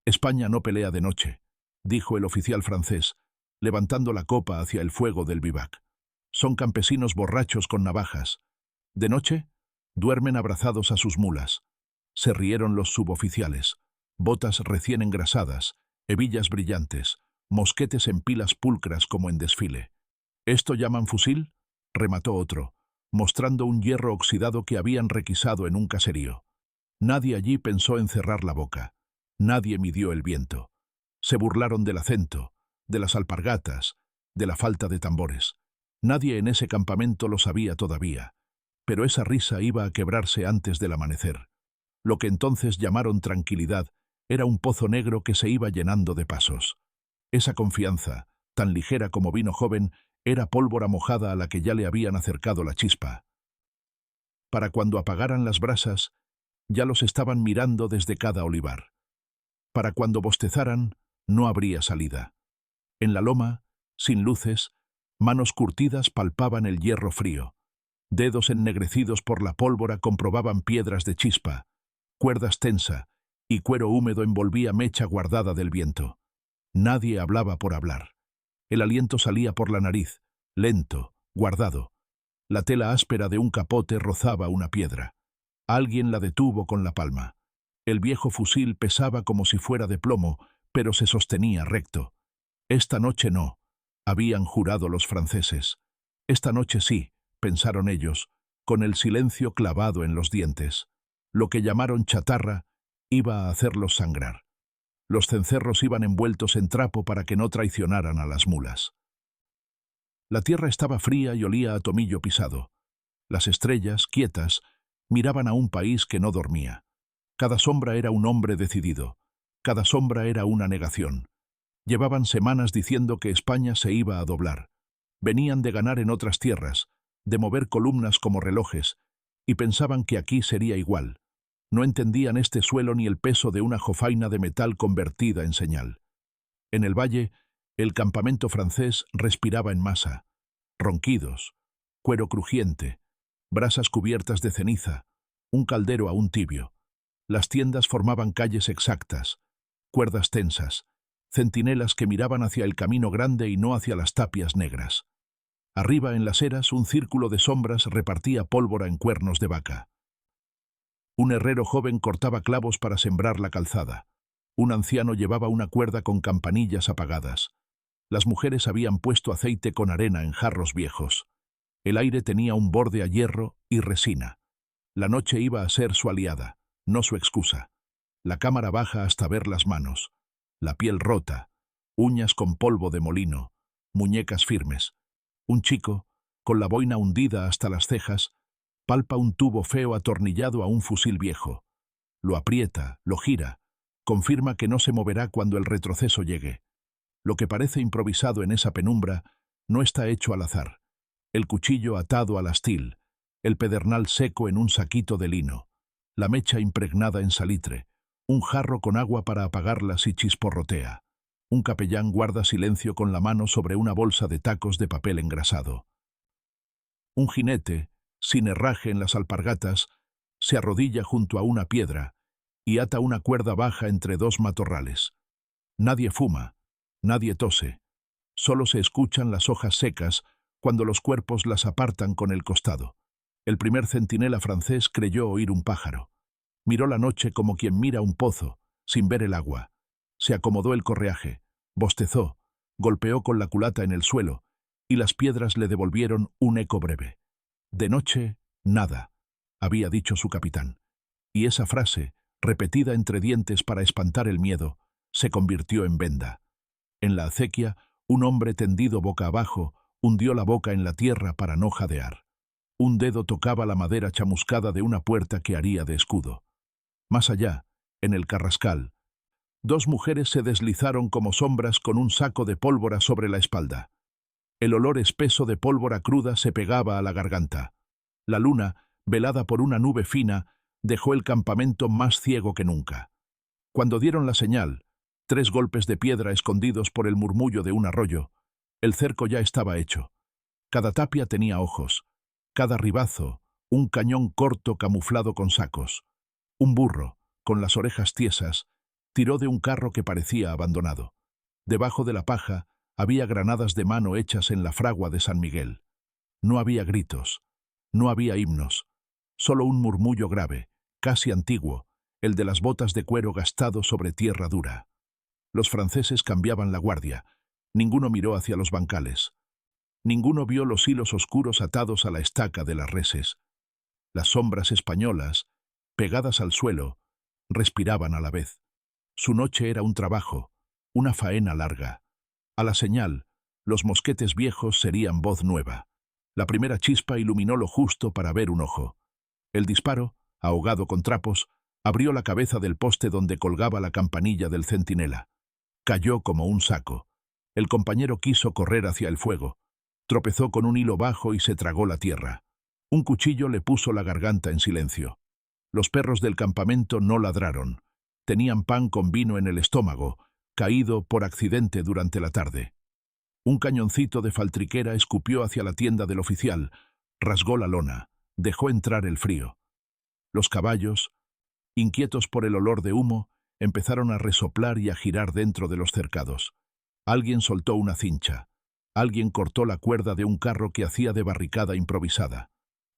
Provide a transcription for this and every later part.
España no pelea de noche, dijo el oficial francés, levantando la copa hacia el fuego del vivac. Son campesinos borrachos con navajas. De noche, duermen abrazados a sus mulas. Se rieron los suboficiales. Botas recién engrasadas, hebillas brillantes, mosquetes en pilas pulcras como en desfile. ¿Esto llaman fusil?, remató otro, mostrando un hierro oxidado que habían requisado en un caserío. Nadie allí pensó en cerrar la boca. Nadie midió el viento. Se burlaron del acento, de las alpargatas, de la falta de tambores. Nadie en ese campamento lo sabía todavía, pero esa risa iba a quebrarse antes del amanecer. Lo que entonces llamaron tranquilidad era un pozo negro que se iba llenando de pasos. Esa confianza, tan ligera como vino joven, era pólvora mojada a la que ya le habían acercado la chispa. Para cuando apagaran las brasas, ya los estaban mirando desde cada olivar. Para cuando bostezaran, no habría salida. En la loma, sin luces, manos curtidas palpaban el hierro frío. Dedos ennegrecidos por la pólvora comprobaban piedras de chispa, cuerdas tensa, y cuero húmedo envolvía mecha guardada del viento. Nadie hablaba por hablar. El aliento salía por la nariz, lento, guardado. La tela áspera de un capote rozaba una piedra. Alguien la detuvo con la palma. El viejo fusil pesaba como si fuera de plomo, pero se sostenía recto. Esta noche no, habían jurado los franceses. Esta noche sí, pensaron ellos, con el silencio clavado en los dientes. Lo que llamaron chatarra iba a hacerlos sangrar. Los cencerros iban envueltos en trapo para que no traicionaran a las mulas. La tierra estaba fría y olía a tomillo pisado. Las estrellas, quietas, miraban a un país que no dormía. Cada sombra era un hombre decidido. Cada sombra era una negación. Llevaban semanas diciendo que España se iba a doblar. Venían de ganar en otras tierras, de mover columnas como relojes, y pensaban que aquí sería igual. No entendían este suelo ni el peso de una jofaina de metal convertida en señal. En el valle, el campamento francés respiraba en masa. Ronquidos, cuero crujiente, brasas cubiertas de ceniza, un caldero aún tibio. Las tiendas formaban calles exactas, cuerdas tensas, centinelas que miraban hacia el camino grande y no hacia las tapias negras. Arriba en las eras un círculo de sombras repartía pólvora en cuernos de vaca. Un herrero joven cortaba clavos para sembrar la calzada. Un anciano llevaba una cuerda con campanillas apagadas. Las mujeres habían puesto aceite con arena en jarros viejos. El aire tenía un borde a hierro y resina. La noche iba a ser su aliada, no su excusa. La cámara baja hasta ver las manos. La piel rota, uñas con polvo de molino, muñecas firmes. Un chico, con la boina hundida hasta las cejas, palpa un tubo feo atornillado a un fusil viejo. Lo aprieta, lo gira, confirma que no se moverá cuando el retroceso llegue. Lo que parece improvisado en esa penumbra no está hecho al azar. El cuchillo atado al astil, el pedernal seco en un saquito de lino, la mecha impregnada en salitre, un jarro con agua para apagarla si chisporrotea. Un capellán guarda silencio con la mano sobre una bolsa de tacos de papel engrasado. Un jinete, sin herraje en las alpargatas, se arrodilla junto a una piedra y ata una cuerda baja entre dos matorrales. Nadie fuma, nadie tose. Solo se escuchan las hojas secas cuando los cuerpos las apartan con el costado. El primer centinela francés creyó oír un pájaro. Miró la noche como quien mira un pozo, sin ver el agua. Se acomodó el correaje, bostezó, golpeó con la culata en el suelo, y las piedras le devolvieron un eco breve. De noche, nada, había dicho su capitán. Y esa frase, repetida entre dientes para espantar el miedo, se convirtió en venda. En la acequia, un hombre tendido boca abajo hundió la boca en la tierra para no jadear. Un dedo tocaba la madera chamuscada de una puerta que haría de escudo. Más allá, en el carrascal, dos mujeres se deslizaron como sombras con un saco de pólvora sobre la espalda. El olor espeso de pólvora cruda se pegaba a la garganta. La luna, velada por una nube fina, dejó el campamento más ciego que nunca. Cuando dieron la señal, 3 golpes de piedra escondidos por el murmullo de un arroyo, el cerco ya estaba hecho. Cada tapia tenía ojos, cada ribazo, un cañón corto camuflado con sacos. Un burro, con las orejas tiesas, Tiró de un carro que parecía abandonado. Debajo de la paja había granadas de mano hechas en la fragua de San Miguel. No había gritos, no había himnos, solo un murmullo grave, casi antiguo, el de las botas de cuero gastado sobre tierra dura. Los franceses cambiaban la guardia. Ninguno miró hacia los bancales. Ninguno vio los hilos oscuros atados a la estaca de las reses. Las sombras españolas, pegadas al suelo, respiraban a la vez. Su noche era un trabajo, una faena larga. A la señal, los mosquetes viejos serían voz nueva. La primera chispa iluminó lo justo para ver un ojo. El disparo, ahogado con trapos, abrió la cabeza del poste donde colgaba la campanilla del centinela. Cayó como un saco. El compañero quiso correr hacia el fuego. Tropezó con un hilo bajo y se tragó la tierra. Un cuchillo le puso la garganta en silencio. Los perros del campamento no ladraron. Tenían pan con vino en el estómago, caído por accidente durante la tarde. Un cañoncito de faltriquera escupió hacia la tienda del oficial, rasgó la lona, dejó entrar el frío. Los caballos, inquietos por el olor de humo, empezaron a resoplar y a girar dentro de los cercados. Alguien soltó una cincha. Alguien cortó la cuerda de un carro que hacía de barricada improvisada.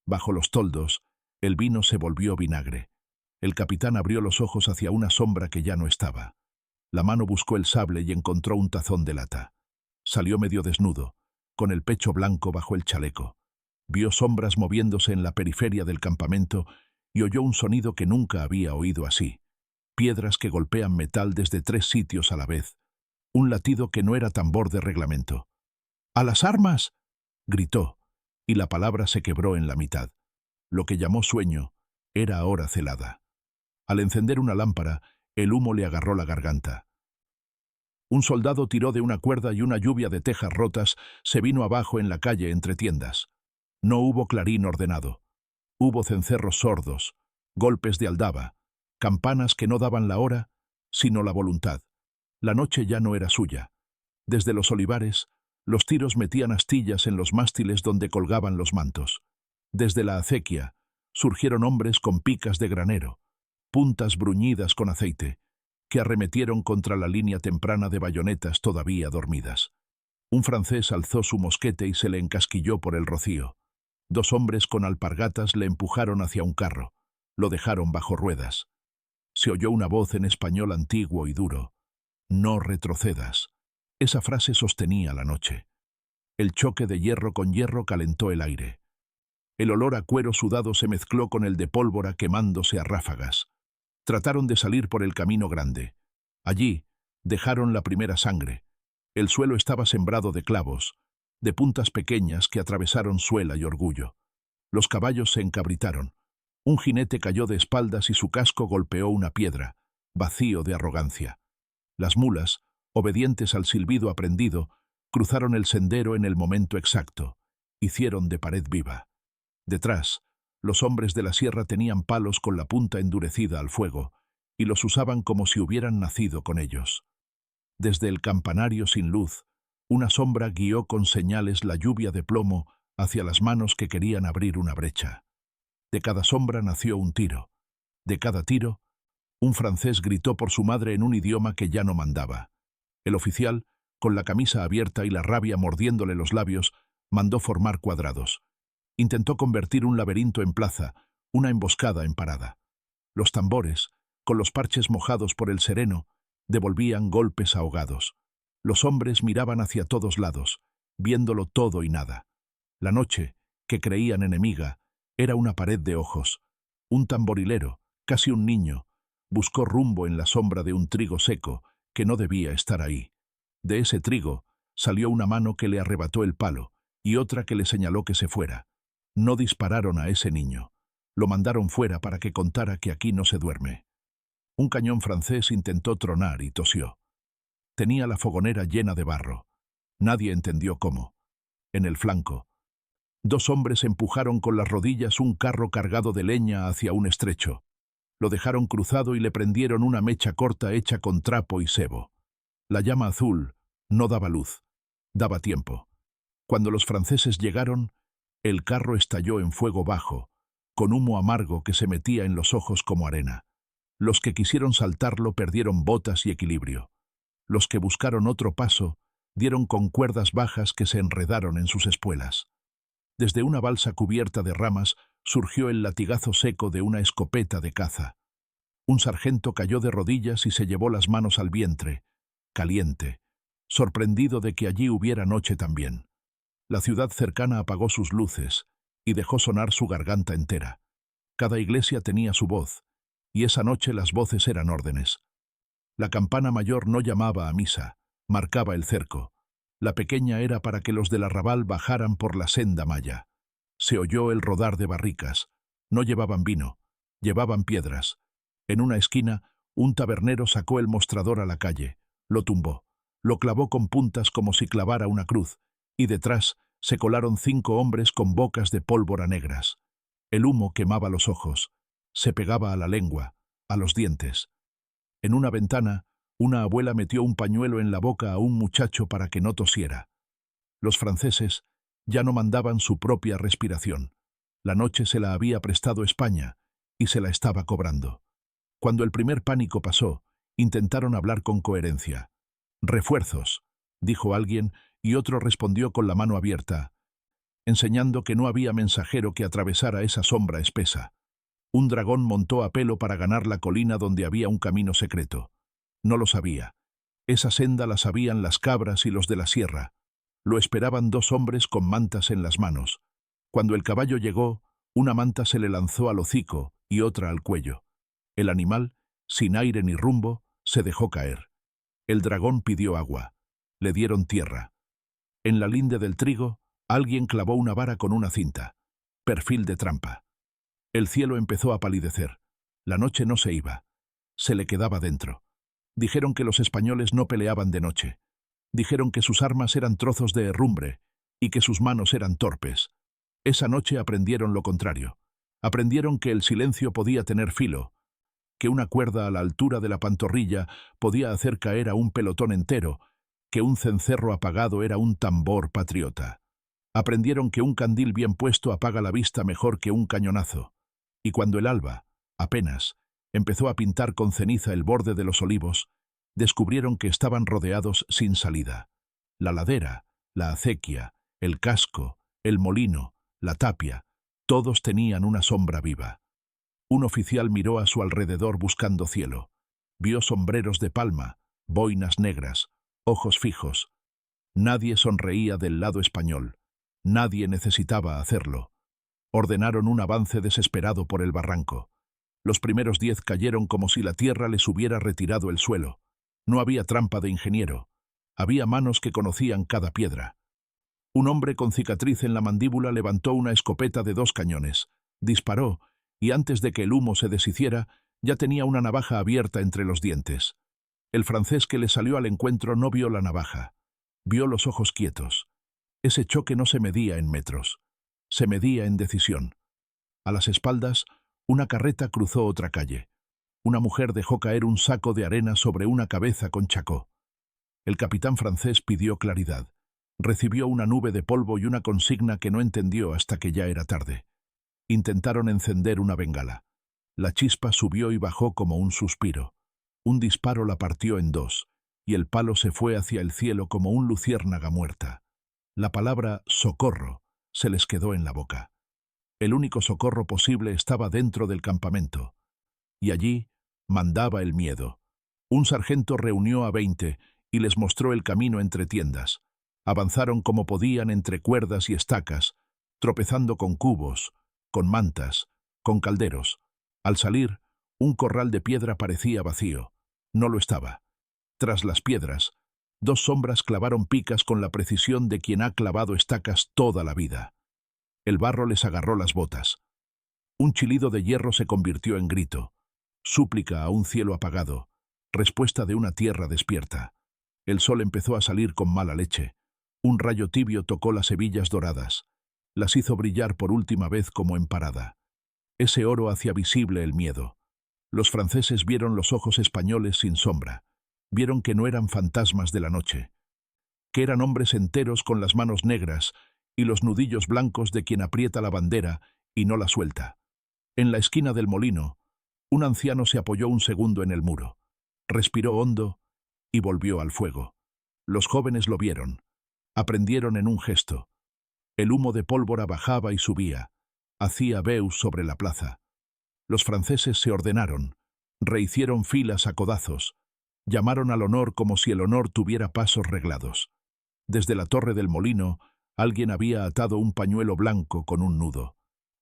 Bajo los toldos, el vino se volvió vinagre. El capitán abrió los ojos hacia una sombra que ya no estaba. La mano buscó el sable y encontró un tazón de lata. Salió medio desnudo, con el pecho blanco bajo el chaleco. Vio sombras moviéndose en la periferia del campamento y oyó un sonido que nunca había oído así. Piedras que golpean metal desde 3 sitios a la vez. Un latido que no era tambor de reglamento. ¡A las armas!, gritó, y la palabra se quebró en la mitad. Lo que llamó sueño era ahora celada. Al encender una lámpara, el humo le agarró la garganta. Un soldado tiró de una cuerda y una lluvia de tejas rotas se vino abajo en la calle entre tiendas. No hubo clarín ordenado. Hubo cencerros sordos, golpes de aldaba, campanas que no daban la hora, sino la voluntad. La noche ya no era suya. Desde los olivares, los tiros metían astillas en los mástiles donde colgaban los mantos. Desde la acequia, surgieron hombres con picas de granero, puntas bruñidas con aceite, que arremetieron contra la línea temprana de bayonetas todavía dormidas. Un francés alzó su mosquete y se le encasquilló por el rocío. 2 hombres con alpargatas le empujaron hacia un carro. Lo dejaron bajo ruedas. Se oyó una voz en español antiguo y duro. «No retrocedas». Esa frase sostenía la noche. El choque de hierro con hierro calentó el aire. El olor a cuero sudado se mezcló con el de pólvora quemándose a ráfagas. Trataron de salir por el camino grande. Allí dejaron la primera sangre. El suelo estaba sembrado de clavos, de puntas pequeñas que atravesaron suela y orgullo. Los caballos se encabritaron. Un jinete cayó de espaldas y su casco golpeó una piedra, vacío de arrogancia. Las mulas, obedientes al silbido aprendido, cruzaron el sendero en el momento exacto. Hicieron de pared viva. Detrás, los hombres de la sierra tenían palos con la punta endurecida al fuego, y los usaban como si hubieran nacido con ellos. Desde el campanario sin luz, una sombra guió con señales la lluvia de plomo hacia las manos que querían abrir una brecha. De cada sombra nació un tiro. De cada tiro, un francés gritó por su madre en un idioma que ya no mandaba. El oficial, con la camisa abierta y la rabia mordiéndole los labios, mandó formar cuadrados. Intentó convertir un laberinto en plaza, una emboscada en parada. Los tambores, con los parches mojados por el sereno, devolvían golpes ahogados. Los hombres miraban hacia todos lados, viéndolo todo y nada. La noche, que creían enemiga, era una pared de ojos. Un tamborilero, casi un niño, buscó rumbo en la sombra de un trigo seco que no debía estar ahí. De ese trigo salió una mano que le arrebató el palo y otra que le señaló que se fuera. No dispararon a ese niño. Lo mandaron fuera para que contara que aquí no se duerme. Un cañón francés intentó tronar y tosió. Tenía la fogonera llena de barro. Nadie entendió cómo. En el flanco, 2 hombres empujaron con las rodillas un carro cargado de leña hacia un estrecho. Lo dejaron cruzado y le prendieron una mecha corta hecha con trapo y sebo. La llama azul no daba luz, daba tiempo. Cuando los franceses llegaron, el carro estalló en fuego bajo, con humo amargo que se metía en los ojos como arena. Los que quisieron saltarlo perdieron botas y equilibrio. Los que buscaron otro paso dieron con cuerdas bajas que se enredaron en sus espuelas. Desde una balsa cubierta de ramas surgió el latigazo seco de una escopeta de caza. Un sargento cayó de rodillas y se llevó las manos al vientre, caliente, sorprendido de que allí hubiera noche también. La ciudad cercana apagó sus luces y dejó sonar su garganta entera. Cada iglesia tenía su voz, y esa noche las voces eran órdenes. La campana mayor no llamaba a misa, marcaba el cerco. La pequeña era para que los del arrabal bajaran por la senda maya. Se oyó el rodar de barricas. No llevaban vino, llevaban piedras. En una esquina, un tabernero sacó el mostrador a la calle, lo tumbó, lo clavó con puntas como si clavara una cruz, y detrás se colaron 5 hombres con bocas de pólvora negras. El humo quemaba los ojos, se pegaba a la lengua, a los dientes. En una ventana, una abuela metió un pañuelo en la boca a un muchacho para que no tosiera. Los franceses ya no mandaban su propia respiración. La noche se la había prestado España y se la estaba cobrando. Cuando el primer pánico pasó, intentaron hablar con coherencia. «Refuerzos», dijo alguien, y otro respondió con la mano abierta, enseñando que no había mensajero que atravesara esa sombra espesa. Un dragón montó a pelo para ganar la colina donde había un camino secreto. No lo sabía. Esa senda la sabían las cabras y los de la sierra. Lo esperaban 2 hombres con mantas en las manos. Cuando el caballo llegó, una manta se le lanzó al hocico y otra al cuello. El animal, sin aire ni rumbo, se dejó caer. El dragón pidió agua. Le dieron tierra. En la linde del trigo, alguien clavó una vara con una cinta. Perfil de trampa. El cielo empezó a palidecer. La noche no se iba. Se le quedaba dentro. Dijeron que los españoles no peleaban de noche. Dijeron que sus armas eran trozos de herrumbre y que sus manos eran torpes. Esa noche aprendieron lo contrario. Aprendieron que el silencio podía tener filo, que una cuerda a la altura de la pantorrilla podía hacer caer a un pelotón entero, que un cencerro apagado era un tambor patriota. Aprendieron que un candil bien puesto apaga la vista mejor que un cañonazo. Y cuando el alba, apenas, empezó a pintar con ceniza el borde de los olivos, descubrieron que estaban rodeados sin salida. La ladera, la acequia, el casco, el molino, la tapia, todos tenían una sombra viva. Un oficial miró a su alrededor buscando cielo. Vio sombreros de palma, boinas negras, ojos fijos. Nadie sonreía del lado español. Nadie necesitaba hacerlo. Ordenaron un avance desesperado por el barranco. Los primeros 10 cayeron como si la tierra les hubiera retirado el suelo. No había trampa de ingeniero. Había manos que conocían cada piedra. Un hombre con cicatriz en la mandíbula levantó una escopeta de 2 cañones. Disparó, y antes de que el humo se deshiciera, ya tenía una navaja abierta entre los dientes. El francés que le salió al encuentro no vio la navaja. Vio los ojos quietos. Ese choque no se medía en metros. Se medía en decisión. A las espaldas, una carreta cruzó otra calle. Una mujer dejó caer un saco de arena sobre una cabeza con chacó. El capitán francés pidió claridad. Recibió una nube de polvo y una consigna que no entendió hasta que ya era tarde. Intentaron encender una bengala. La chispa subió y bajó como un suspiro. Un disparo la partió en 2, y el palo se fue hacia el cielo como un luciérnaga muerta. La palabra «socorro» se les quedó en la boca. El único socorro posible estaba dentro del campamento. Y allí mandaba el miedo. Un sargento reunió a 20 y les mostró el camino entre tiendas. Avanzaron como podían entre cuerdas y estacas, tropezando con cubos, con mantas, con calderos. Al salir, un corral de piedra parecía vacío. No lo estaba. Tras las piedras, 2 sombras clavaron picas con la precisión de quien ha clavado estacas toda la vida. El barro les agarró las botas. Un chilido de hierro se convirtió en grito. Súplica a un cielo apagado. Respuesta de una tierra despierta. El sol empezó a salir con mala leche. Un rayo tibio tocó las hebillas doradas. Las hizo brillar por última vez como en parada. Ese oro hacía visible el miedo. Los franceses vieron los ojos españoles sin sombra. Vieron que no eran fantasmas de la noche. Que eran hombres enteros con las manos negras y los nudillos blancos de quien aprieta la bandera y no la suelta. En la esquina del molino, Un anciano se apoyó un segundo en el muro, respiró hondo y volvió al fuego. Los jóvenes lo vieron, aprendieron en un gesto. El humo de pólvora bajaba y subía, hacía veus sobre la plaza. Los franceses se ordenaron, rehicieron filas a codazos, llamaron al honor como si el honor tuviera pasos reglados. Desde la torre del molino, alguien había atado un pañuelo blanco con un nudo.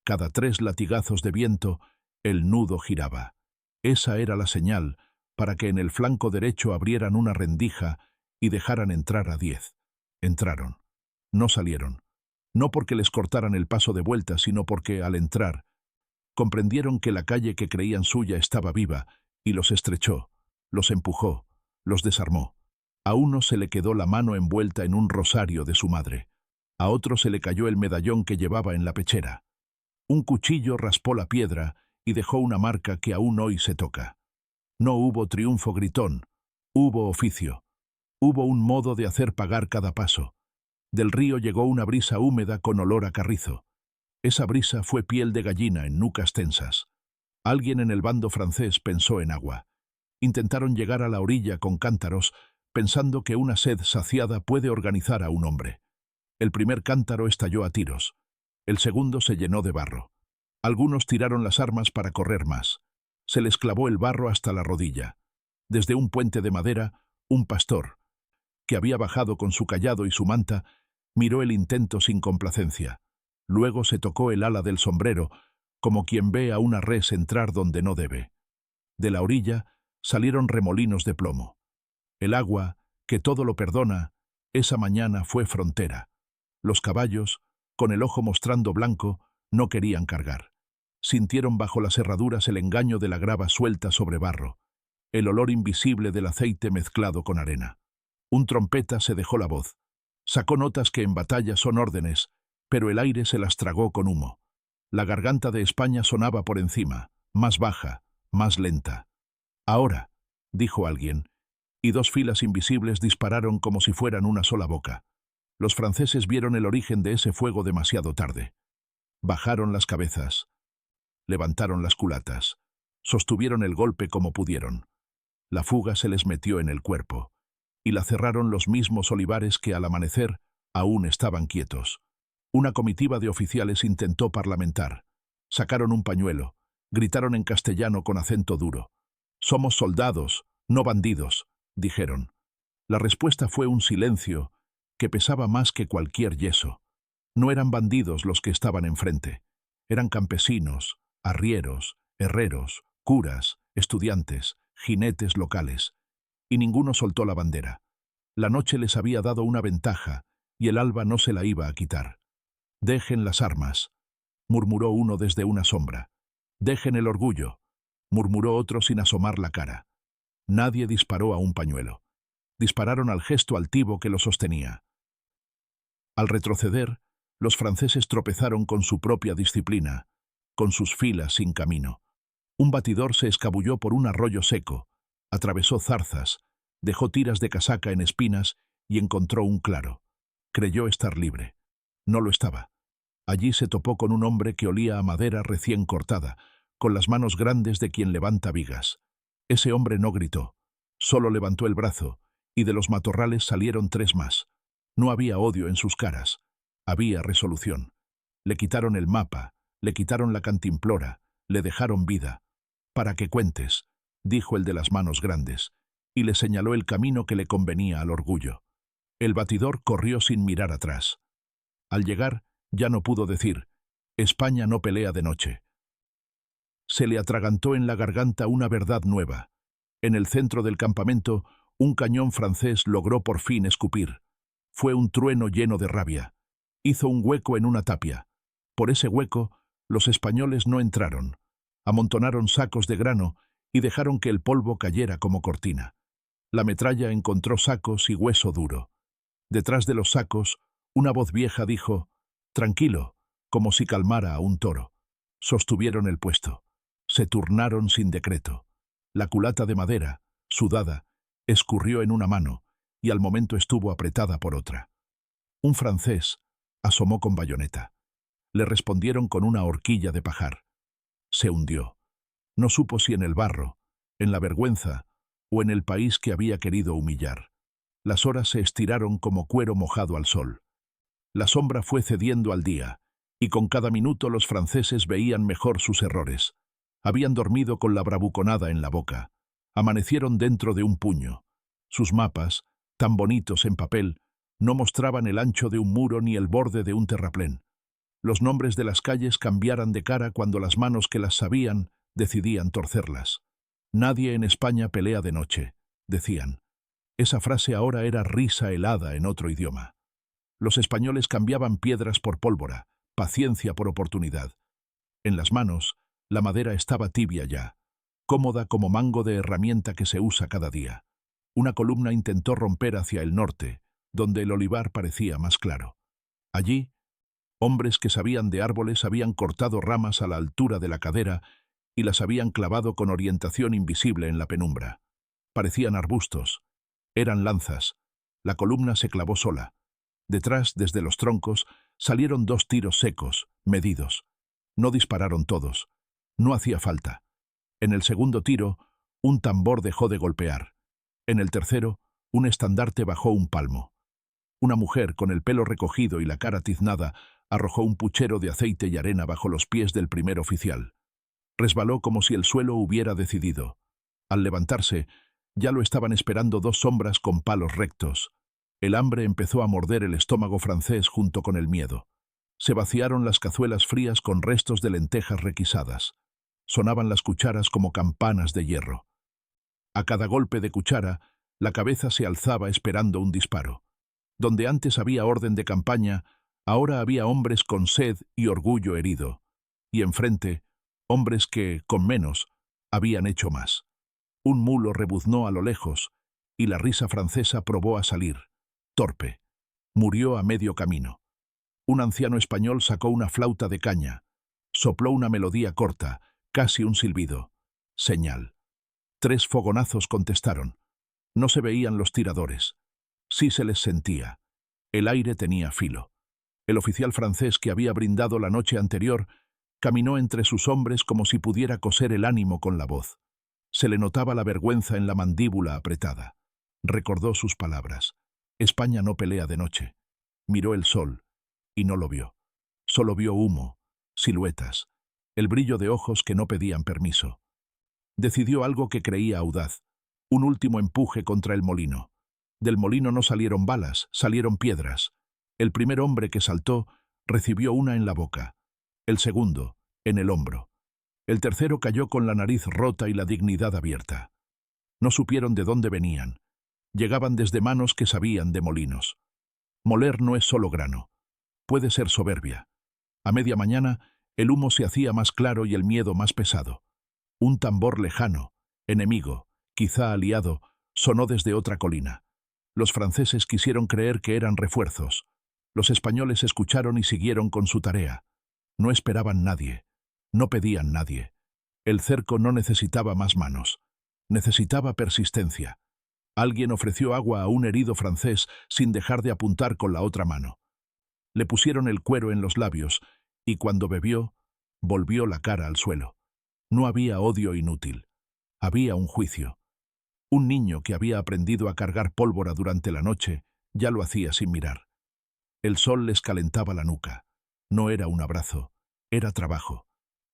Cada 3 latigazos de viento, el nudo giraba. Esa era la señal para que en el flanco derecho abrieran una rendija y dejaran entrar a 10. Entraron. No salieron. No porque les cortaran el paso de vuelta, sino porque, al entrar, comprendieron que la calle que creían suya estaba viva y los estrechó, los empujó, los desarmó. A uno se le quedó la mano envuelta en un rosario de su madre. A otro se le cayó el medallón que llevaba en la pechera. Un cuchillo raspó la piedra y dejó una marca que aún hoy se toca. No hubo triunfo gritón, hubo oficio. Hubo un modo de hacer pagar cada paso. Del río llegó una brisa húmeda con olor a carrizo. Esa brisa fue piel de gallina en nucas tensas. Alguien en el bando francés pensó en agua. Intentaron llegar a la orilla con cántaros, pensando que una sed saciada puede organizar a un hombre. El primer cántaro estalló a tiros. El segundo se llenó de barro. Algunos tiraron las armas para correr más. Se les clavó el barro hasta la rodilla. Desde un puente de madera, un pastor, que había bajado con su cayado y su manta, miró el intento sin complacencia. Luego se tocó el ala del sombrero, como quien ve a una res entrar donde no debe. De la orilla salieron remolinos de plomo. El agua, que todo lo perdona, esa mañana fue frontera. Los caballos, con el ojo mostrando blanco, no querían cargar. Sintieron bajo las herraduras el engaño de la grava suelta sobre barro, el olor invisible del aceite mezclado con arena. Un trompeta se dejó la voz. Sacó notas que en batalla son órdenes, pero el aire se las tragó con humo. La garganta de España sonaba por encima, más baja, más lenta. «Ahora», dijo alguien, y 2 filas invisibles dispararon como si fueran una sola boca. Los franceses vieron el origen de ese fuego demasiado tarde. Bajaron las cabezas, levantaron las culatas, sostuvieron el golpe como pudieron. La fuga se les metió en el cuerpo, y la cerraron los mismos olivares que al amanecer aún estaban quietos. Una comitiva de oficiales intentó parlamentar. Sacaron un pañuelo, gritaron en castellano con acento duro. «Somos soldados, no bandidos», dijeron. La respuesta fue un silencio que pesaba más que cualquier yeso. No eran bandidos los que estaban enfrente. Eran campesinos, arrieros, herreros, curas, estudiantes, jinetes locales. Y ninguno soltó la bandera. La noche les había dado una ventaja y el alba no se la iba a quitar. «Dejen las armas», murmuró uno desde una sombra. «Dejen el orgullo», murmuró otro sin asomar la cara. Nadie disparó a un pañuelo. Dispararon al gesto altivo que lo sostenía. Al retroceder, los franceses tropezaron con su propia disciplina, con sus filas sin camino. Un batidor se escabulló por un arroyo seco, atravesó zarzas, dejó tiras de casaca en espinas y encontró un claro. Creyó estar libre. No lo estaba. Allí se topó con un hombre que olía a madera recién cortada, con las manos grandes de quien levanta vigas. Ese hombre no gritó, solo levantó el brazo, y de los matorrales salieron 3 más. No había odio en sus caras, había resolución. Le quitaron el mapa, le quitaron la cantimplora, le dejaron vida. «Para que cuentes», dijo el de las manos grandes, y le señaló el camino que le convenía al orgullo. El batidor corrió sin mirar atrás. Al llegar, ya no pudo decir: «España no pelea de noche». Se le atragantó en la garganta una verdad nueva. En el centro del campamento, un cañón francés logró por fin escupir. Fue un trueno lleno de rabia. Hizo un hueco en una tapia. Por ese hueco, los españoles no entraron. Amontonaron sacos de grano y dejaron que el polvo cayera como cortina. La metralla encontró sacos y hueso duro. Detrás de los sacos, una voz vieja dijo: «Tranquilo», como si calmara a un toro. Sostuvieron el puesto. Se turnaron sin decreto. La culata de madera, sudada, escurrió en una mano y al momento estuvo apretada por otra. Un francés asomó con bayoneta. Le respondieron con una horquilla de pajar. Se hundió. No supo si en el barro, en la vergüenza o en el país que había querido humillar. Las horas se estiraron como cuero mojado al sol. La sombra fue cediendo al día, y con cada minuto los franceses veían mejor sus errores. Habían dormido con la bravuconada en la boca. Amanecieron dentro de un puño. Sus mapas, tan bonitos en papel, no mostraban el ancho de un muro ni el borde de un terraplén. Los nombres de las calles cambiaran de cara cuando las manos que las sabían decidían torcerlas. Nadie en España pelea de noche, decían. Esa frase ahora era risa helada en otro idioma. Los españoles cambiaban piedras por pólvora, paciencia por oportunidad. En las manos, la madera estaba tibia ya, cómoda como mango de herramienta que se usa cada día. Una columna intentó romper hacia el norte, donde el olivar parecía más claro. Allí, hombres que sabían de árboles habían cortado ramas a la altura de la cadera y las habían clavado con orientación invisible en la penumbra. Parecían arbustos. Eran lanzas. La columna se clavó sola. Detrás, desde los troncos, salieron 2 tiros secos, medidos. No dispararon todos. No hacía falta. En el segundo tiro, un tambor dejó de golpear. En el tercero, un estandarte bajó un palmo. Una mujer, con el pelo recogido y la cara tiznada, arrojó un puchero de aceite y arena bajo los pies del primer oficial. Resbaló como si el suelo hubiera decidido. Al levantarse, ya lo estaban esperando 2 sombras con palos rectos. El hambre empezó a morder el estómago francés junto con el miedo. Se vaciaron las cazuelas frías con restos de lentejas requisadas. Sonaban las cucharas como campanas de hierro. A cada golpe de cuchara, la cabeza se alzaba esperando un disparo. Donde antes había orden de campaña, ahora había hombres con sed y orgullo herido. Y enfrente, hombres que, con menos, habían hecho más. Un mulo rebuznó a lo lejos, y la risa francesa probó a salir. Torpe. Murió a medio camino. Un anciano español sacó una flauta de caña. Sopló una melodía corta, casi un silbido. Señal. 3 fogonazos contestaron. No se veían los tiradores. Sí se les sentía. El aire tenía filo. El oficial francés que había brindado la noche anterior caminó entre sus hombres como si pudiera coser el ánimo con la voz. Se le notaba la vergüenza en la mandíbula apretada. Recordó sus palabras. España no pelea de noche. Miró el sol, y no lo vio. Solo vio humo, siluetas, el brillo de ojos que no pedían permiso. Decidió algo que creía audaz, un último empuje contra el molino. Del molino no salieron balas, salieron piedras. El primer hombre que saltó recibió una en la boca. El segundo, en el hombro. El tercero cayó con la nariz rota y la dignidad abierta. No supieron de dónde venían. Llegaban desde manos que sabían de molinos. Moler no es solo grano. Puede ser soberbia. A media mañana, el humo se hacía más claro y el miedo más pesado. Un tambor lejano, enemigo, quizá aliado, sonó desde otra colina. Los franceses quisieron creer que eran refuerzos. Los españoles escucharon y siguieron con su tarea. No esperaban nadie. No pedían nadie. El cerco no necesitaba más manos. Necesitaba persistencia. Alguien ofreció agua a un herido francés sin dejar de apuntar con la otra mano. Le pusieron el cuero en los labios y cuando bebió, volvió la cara al suelo. No había odio inútil. Había un juicio. Un niño que había aprendido a cargar pólvora durante la noche ya lo hacía sin mirar. El sol les calentaba la nuca. No era un abrazo, era trabajo.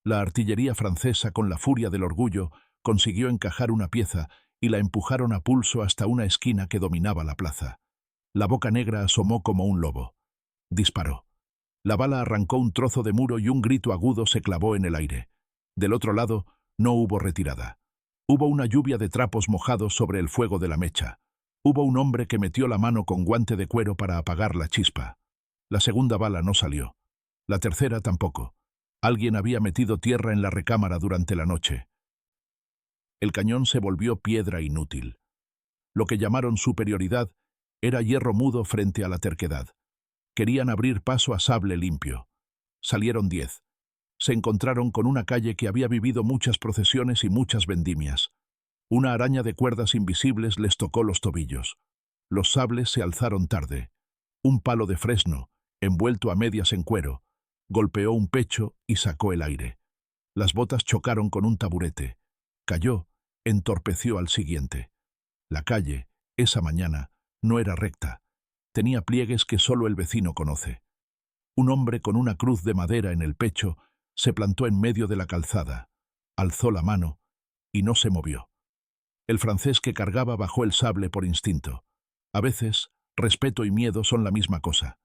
La artillería francesa, con la furia del orgullo, consiguió encajar una pieza y la empujaron a pulso hasta una esquina que dominaba la plaza. La boca negra asomó como un lobo. Disparó. La bala arrancó un trozo de muro y un grito agudo se clavó en el aire. Del otro lado, no hubo retirada. Hubo una lluvia de trapos mojados sobre el fuego de la mecha. Hubo un hombre que metió la mano con guante de cuero para apagar la chispa. La segunda bala no salió. La tercera tampoco. Alguien había metido tierra en la recámara durante la noche. El cañón se volvió piedra inútil. Lo que llamaron superioridad era hierro mudo frente a la terquedad. Querían abrir paso a sable limpio. Salieron 10. Se encontraron con una calle que había vivido muchas procesiones y muchas vendimias. Una araña de cuerdas invisibles les tocó los tobillos. Los sables se alzaron tarde. Un palo de fresno, envuelto a medias en cuero, golpeó un pecho y sacó el aire. Las botas chocaron con un taburete. Cayó, entorpeció al siguiente. La calle, esa mañana, no era recta. Tenía pliegues que solo el vecino conoce. Un hombre con una cruz de madera en el pecho se plantó en medio de la calzada, alzó la mano y no se movió. El francés que cargaba bajó el sable por instinto. A veces, respeto y miedo son la misma cosa.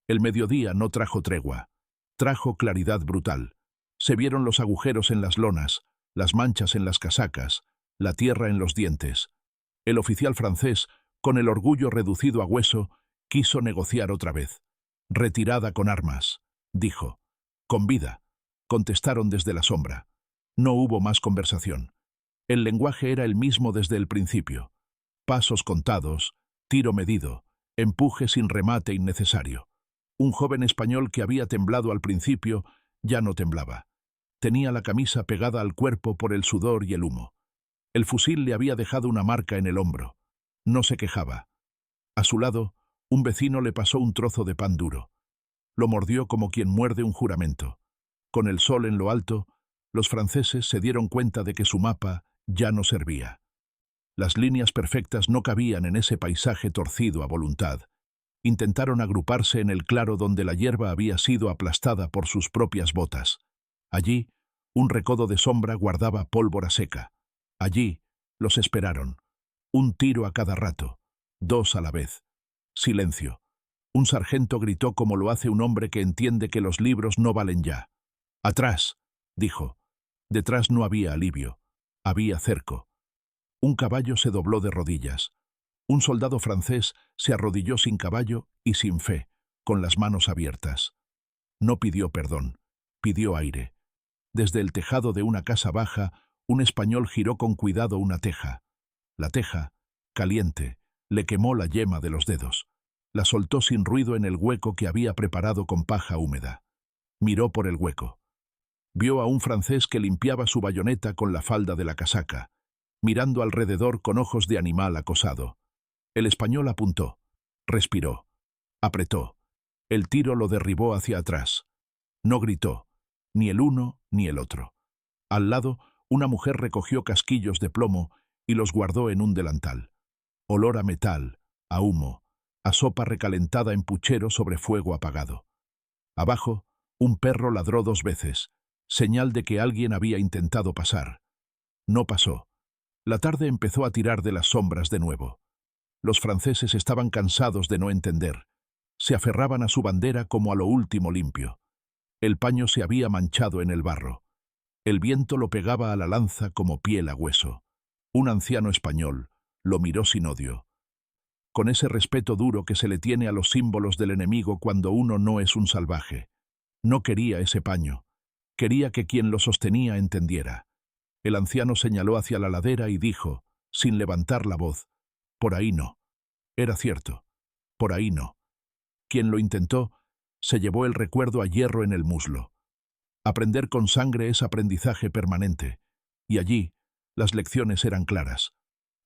El mediodía no trajo tregua. Trajo claridad brutal. Se vieron los agujeros en las lonas, las manchas en las casacas, la tierra en los dientes. El oficial francés, con el orgullo reducido a hueso, quiso negociar otra vez. Retirada con armas, dijo. Con vida, contestaron desde la sombra. No hubo más conversación. El lenguaje era el mismo desde el principio. Pasos contados, tiro medido, empuje sin remate innecesario. Un joven español que había temblado al principio ya no temblaba. Tenía la camisa pegada al cuerpo por el sudor y el humo. El fusil le había dejado una marca en el hombro. No se quejaba. A su lado, un vecino le pasó un trozo de pan duro. Lo mordió como quien muerde un juramento. Con el sol en lo alto, los franceses se dieron cuenta de que su mapa ya no servía. Las líneas perfectas no cabían en ese paisaje torcido a voluntad. Intentaron agruparse en el claro donde la hierba había sido aplastada por sus propias botas. Allí, un recodo de sombra guardaba pólvora seca. Allí, los esperaron. Un tiro a cada rato, 2 a la vez. Silencio. Un sargento gritó como lo hace un hombre que entiende que los libros no valen ya. «Atrás», dijo. Detrás no había alivio. Había cerco. Un caballo se dobló de rodillas. Un soldado francés se arrodilló sin caballo y sin fe, con las manos abiertas. No pidió perdón, pidió aire. Desde el tejado de una casa baja, un español giró con cuidado una teja. La teja, caliente, le quemó la yema de los dedos. La soltó sin ruido en el hueco que había preparado con paja húmeda. Miró por el hueco. Vio a un francés que limpiaba su bayoneta con la falda de la casaca, mirando alrededor con ojos de animal acosado. El español apuntó, respiró, apretó. El tiro lo derribó hacia atrás. No gritó, ni el uno ni el otro. Al lado, una mujer recogió casquillos de plomo y los guardó en un delantal. Olor a metal, a humo, a sopa recalentada en puchero sobre fuego apagado. Abajo, un perro ladró 2 veces, señal de que alguien había intentado pasar. No pasó. La tarde empezó a tirar de las sombras de nuevo. Los franceses estaban cansados de no entender. Se aferraban a su bandera como a lo último limpio. El paño se había manchado en el barro. El viento lo pegaba a la lanza como piel a hueso. Un anciano español lo miró sin odio, con ese respeto duro que se le tiene a los símbolos del enemigo cuando uno no es un salvaje. No quería ese paño. Quería que quien lo sostenía entendiera. El anciano señaló hacia la ladera y dijo, sin levantar la voz, «Por ahí no». Era cierto. Por ahí no. Quien lo intentó, se llevó el recuerdo a hierro en el muslo. Aprender con sangre es aprendizaje permanente. Y allí, las lecciones eran claras.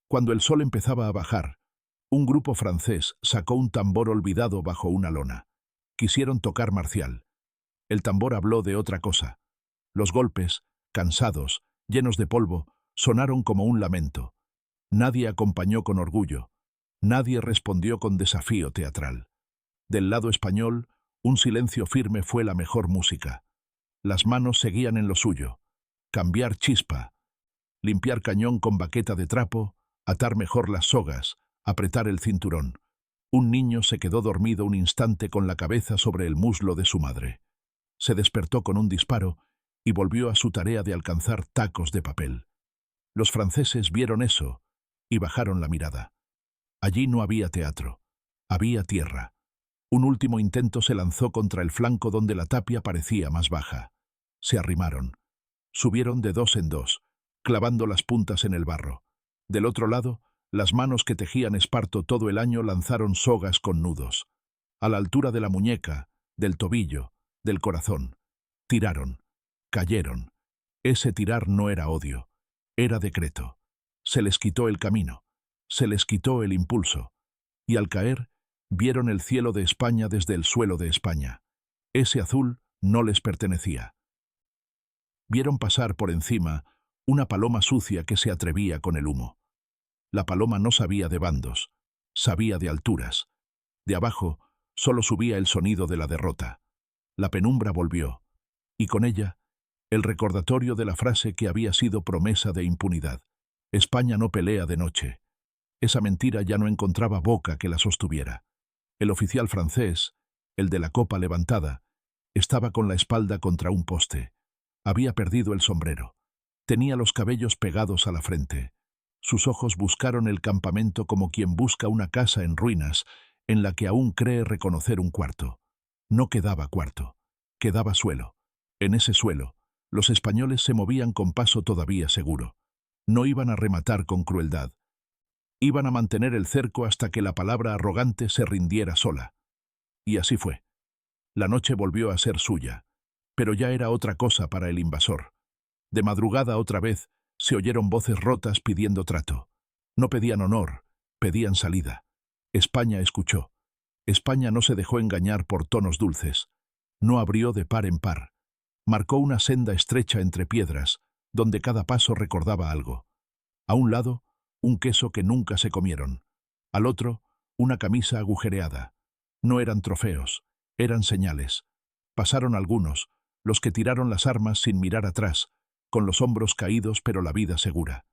Cuando el sol empezaba a bajar, un grupo francés sacó un tambor olvidado bajo una lona. Quisieron tocar marcial. El tambor habló de otra cosa. Los golpes, cansados, llenos de polvo, sonaron como un lamento. Nadie acompañó con orgullo. Nadie respondió con desafío teatral. Del lado español, un silencio firme fue la mejor música. Las manos seguían en lo suyo. Cambiar chispa, limpiar cañón con baqueta de trapo, atar mejor las sogas, apretar el cinturón. Un niño se quedó dormido un instante con la cabeza sobre el muslo de su madre. Se despertó con un disparo y volvió a su tarea de alcanzar tacos de papel. Los franceses vieron eso y bajaron la mirada. Allí no había teatro, había tierra. Un último intento se lanzó contra el flanco donde la tapia parecía más baja. Se arrimaron. Subieron de 2 en 2, clavando las puntas en el barro. Del otro lado, las manos que tejían esparto todo el año lanzaron sogas con nudos. A la altura de la muñeca, del tobillo, del corazón. Tiraron. Cayeron. Ese tirar no era odio. Era decreto. Se les quitó el camino. Se les quitó el impulso. Y al caer, vieron el cielo de España desde el suelo de España. Ese azul no les pertenecía. Vieron pasar por encima una paloma sucia que se atrevía con el humo. La paloma no sabía de bandos, sabía de alturas. De abajo solo subía el sonido de la derrota. La penumbra volvió, y con ella el recordatorio de la frase que había sido promesa de impunidad. España no pelea de noche. Esa mentira ya no encontraba boca que la sostuviera. El oficial francés, el de la copa levantada, estaba con la espalda contra un poste. Había perdido el sombrero. Tenía los cabellos pegados a la frente. Sus ojos buscaron el campamento como quien busca una casa en ruinas en la que aún cree reconocer un cuarto. No quedaba cuarto, quedaba suelo. En ese suelo, los españoles se movían con paso todavía seguro. No iban a rematar con crueldad. Iban a mantener el cerco hasta que la palabra arrogante se rindiera sola. Y así fue. La noche volvió a ser suya, pero ya era otra cosa para el invasor. De madrugada otra vez se oyeron voces rotas pidiendo trato. No pedían honor, pedían salida. España escuchó. España no se dejó engañar por tonos dulces. No abrió de par en par. Marcó una senda estrecha entre piedras, donde cada paso recordaba algo. A un lado, un queso que nunca se comieron. Al otro, una camisa agujereada. No eran trofeos, eran señales. Pasaron algunos, los que tiraron las armas sin mirar atrás, con los hombros caídos pero la vida segura.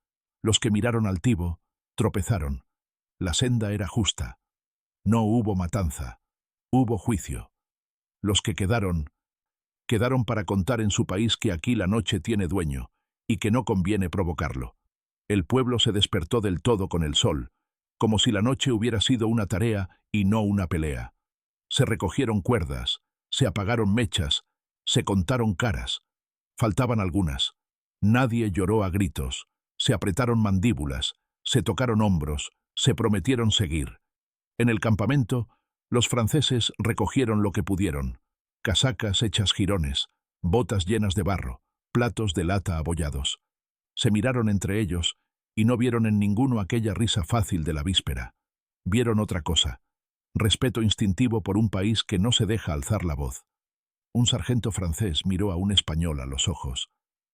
Los que miraron altivo, tropezaron. La senda era justa. No hubo matanza. Hubo juicio. Los que quedaron para contar en su país que aquí la noche tiene dueño, y que no conviene provocarlo. El pueblo se despertó del todo con el sol, como si la noche hubiera sido una tarea y no una pelea. Se recogieron cuerdas, se apagaron mechas, se contaron caras. Faltaban algunas. Nadie lloró a gritos, se apretaron mandíbulas, se tocaron hombros, se prometieron seguir. En el campamento, los franceses recogieron lo que pudieron: casacas hechas jirones, botas llenas de barro, platos de lata abollados. Se miraron entre ellos y no vieron en ninguno aquella risa fácil de la víspera. Vieron otra cosa: respeto instintivo por un país que no se deja alzar la voz. Un sargento francés miró a un español a los ojos.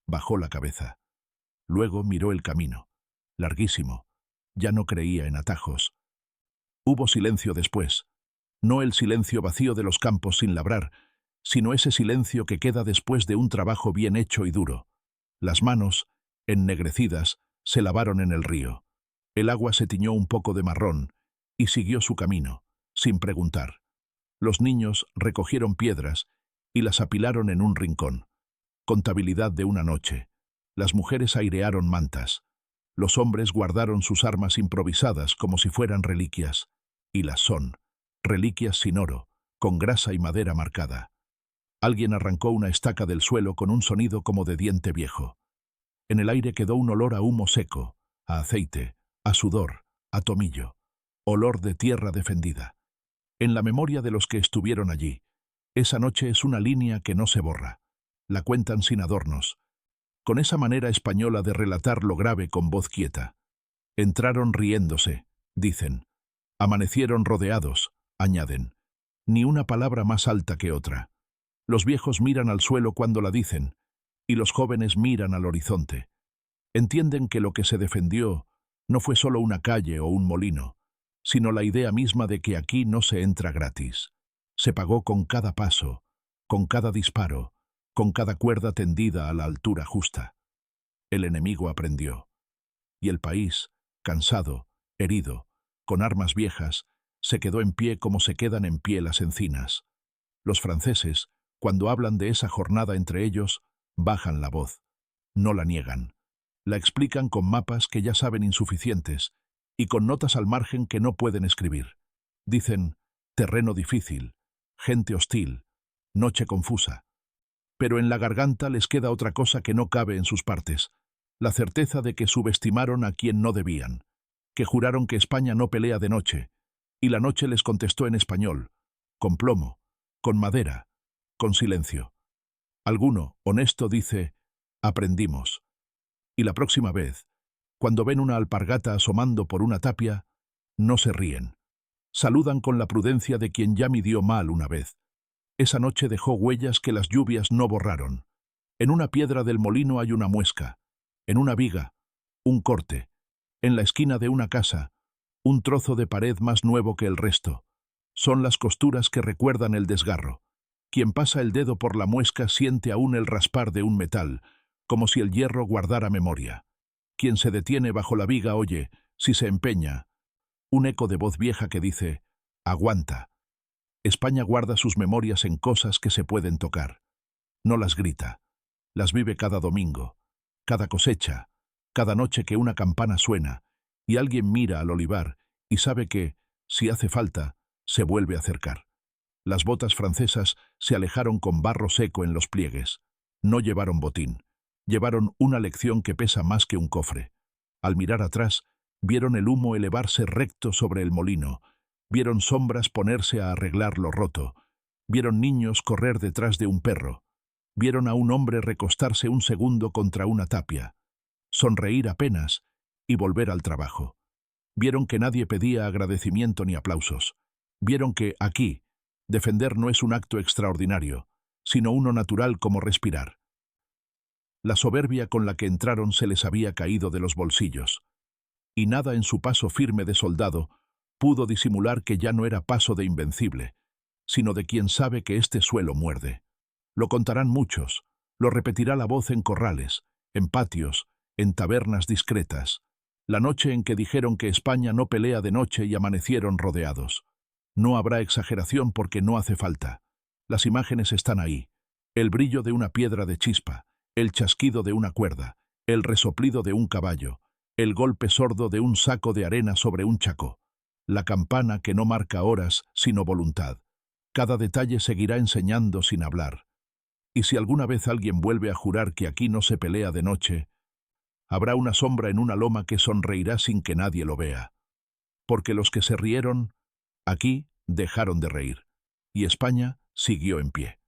Bajó la cabeza. Luego miró el camino. Larguísimo. Ya no creía en atajos. Hubo silencio después. No el silencio vacío de los campos sin labrar, sino ese silencio que queda después de un trabajo bien hecho y duro. Las manos, ennegrecidas, se lavaron en el río. El agua se tiñó un poco de marrón y siguió su camino, sin preguntar. Los niños recogieron piedras y las apilaron en un rincón. Contabilidad de una noche. Las mujeres airearon mantas. Los hombres guardaron sus armas improvisadas como si fueran reliquias. Y las son. Reliquias sin oro, con grasa y madera marcada. Alguien arrancó una estaca del suelo con un sonido como de diente viejo. En el aire quedó un olor a humo seco, a aceite, a sudor, a tomillo. Olor de tierra defendida. En la memoria de los que estuvieron allí, esa noche es una línea que no se borra. La cuentan sin adornos, con esa manera española de relatar lo grave con voz quieta. Entraron riéndose, dicen. Amanecieron rodeados, añaden. Ni una palabra más alta que otra. Los viejos miran al suelo cuando la dicen, y los jóvenes miran al horizonte. Entienden que lo que se defendió no fue solo una calle o un molino, sino la idea misma de que aquí no se entra gratis. Se pagó con cada paso, con cada disparo, con cada cuerda tendida a la altura justa. El enemigo aprendió. Y el país, cansado, herido, con armas viejas, se quedó en pie como se quedan en pie las encinas. Los franceses, cuando hablan de esa jornada entre ellos, bajan la voz. No la niegan. La explican con mapas que ya saben insuficientes y con notas al margen que no pueden escribir. Dicen, terreno difícil, gente hostil, noche confusa. Pero en la garganta les queda otra cosa que no cabe en sus partes: la certeza de que subestimaron a quien no debían, que juraron que España no pelea de noche, y la noche les contestó en español, con plomo, con madera, con silencio. Alguno, honesto, dice, aprendimos. Y la próxima vez, cuando ven una alpargata asomando por una tapia, no se ríen. Saludan con la prudencia de quien ya midió mal una vez. Esa noche dejó huellas que las lluvias no borraron. En una piedra del molino hay una muesca, en una viga, un corte, en la esquina de una casa, un trozo de pared más nuevo que el resto. Son las costuras que recuerdan el desgarro. Quien pasa el dedo por la muesca siente aún el raspar de un metal, como si el hierro guardara memoria. Quien se detiene bajo la viga oye, si se empeña, un eco de voz vieja que dice, aguanta. España guarda sus memorias en cosas que se pueden tocar. No las grita, las vive cada domingo, cada cosecha, cada noche que una campana suena, y alguien mira al olivar y sabe que, si hace falta, se vuelve a acercar. Las botas francesas se alejaron con barro seco en los pliegues. No llevaron botín. Llevaron una lección que pesa más que un cofre. Al mirar atrás, vieron el humo elevarse recto sobre el molino, vieron sombras ponerse a arreglar lo roto, vieron niños correr detrás de un perro, vieron a un hombre recostarse un segundo contra una tapia, sonreír apenas y volver al trabajo. Vieron que nadie pedía agradecimiento ni aplausos. Vieron que, aquí, defender no es un acto extraordinario, sino uno natural como respirar. La soberbia con la que entraron se les había caído de los bolsillos, y nada en su paso firme de soldado pudo disimular que ya no era paso de invencible, sino de quien sabe que este suelo muerde. Lo contarán muchos, lo repetirá la voz en corrales, en patios, en tabernas discretas, la noche en que dijeron que España no pelea de noche y amanecieron rodeados. No habrá exageración porque no hace falta. Las imágenes están ahí, el brillo de una piedra de chispa, el chasquido de una cuerda, el resoplido de un caballo, el golpe sordo de un saco de arena sobre un chaco, la campana que no marca horas, sino voluntad. Cada detalle seguirá enseñando sin hablar. Y si alguna vez alguien vuelve a jurar que aquí no se pelea de noche, habrá una sombra en una loma que sonreirá sin que nadie lo vea. Porque los que se rieron, aquí dejaron de reír, y España siguió en pie.